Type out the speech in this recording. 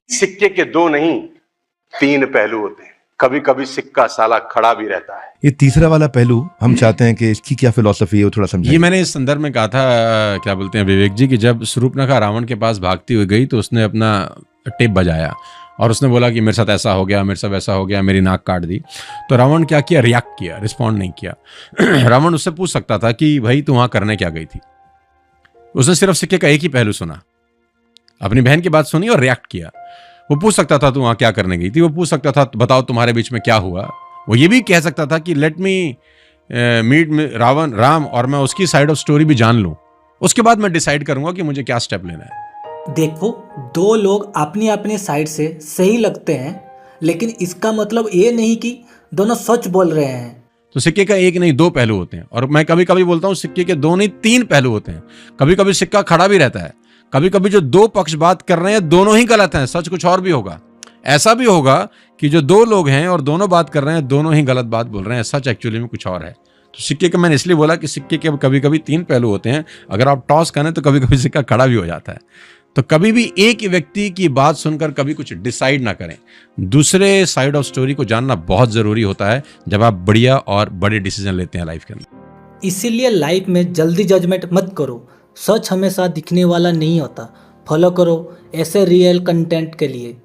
सिक्के के दो नहीं, तीन पहलू होते हैं। कभी कभी सिक्का साला खड़ा भी रहता है। ये तीसरा वाला पहलू हम चाहते हैं कि इसकी क्या फिलॉसफी है वो थोड़ा समझाइए। ये मैंने इस संदर्भ में कहा था, क्या बोलते हैं विवेक जी, कि जब शूर्पणखा रावण के पास भागती हुई गई तो उसने अपना टेप बजाया और उसने बोला कि मेरे साथ ऐसा हो गया, मेरे साथ वैसा हो गया, मेरी नाक काट दी। तो रावण क्या किया? रिएक्ट किया, रिस्पॉन्ड नहीं किया। रावण उससे पूछ सकता था कि भाई तू वहां करने क्या गई थी। उसने सिर्फ सिक्के का एक ही पहलू सुना, अपनी बहन की बात सुनी और रिएक्ट किया। वो पूछ सकता था तू वहां क्या करने गई थी, वो पूछ सकता था बताओ तुम्हारे बीच में क्या हुआ। वो ये भी कह सकता था कि लेट मी मीट राम और मैं उसकी साइड ऑफ स्टोरी भी जान लूं, उसके बाद मैं डिसाइड करूंगा कि मुझे क्या स्टेप लेना है। देखो, दो लोग अपनी अपनी साइड से सही लगते हैं, लेकिन इसका मतलब ये नहीं कि दोनों सच बोल रहे हैं। तो सिक्के का एक नहीं दो पहलू होते हैं, और मैं कभी कभी बोलता हूं सिक्के के दो नहीं तीन पहलू होते हैं। कभी कभी सिक्का खड़ा भी रहता है, कभी कभी जो दो पक्ष बात कर रहे हैं दोनों ही गलत हैं, सच कुछ और भी होगा। ऐसा भी होगा कि जो दो लोग हैं और दोनों बात कर रहे हैं दोनों ही गलत बात बोल रहे हैं, सच एक्चुअली में कुछ और है। तो सिक्के का मैंने इसलिए बोला कि सिक्के के कभी कभी तीन पहलू होते हैं। अगर आप टॉस करें तो कभी कभी सिक्का खड़ा भी हो जाता है। तो कभी भी एक व्यक्ति की बात सुनकर कभी कुछ डिसाइड ना करें। दूसरे साइड ऑफ स्टोरी को जानना बहुत जरूरी होता है जब आप बढ़िया और बड़े डिसीजन लेते हैं लाइफ के अंदर। इसीलिए लाइफ में जल्दी जजमेंट मत करो। सच हमेशा दिखने वाला नहीं होता। फॉलो करो ऐसे रियल कंटेंट के लिए।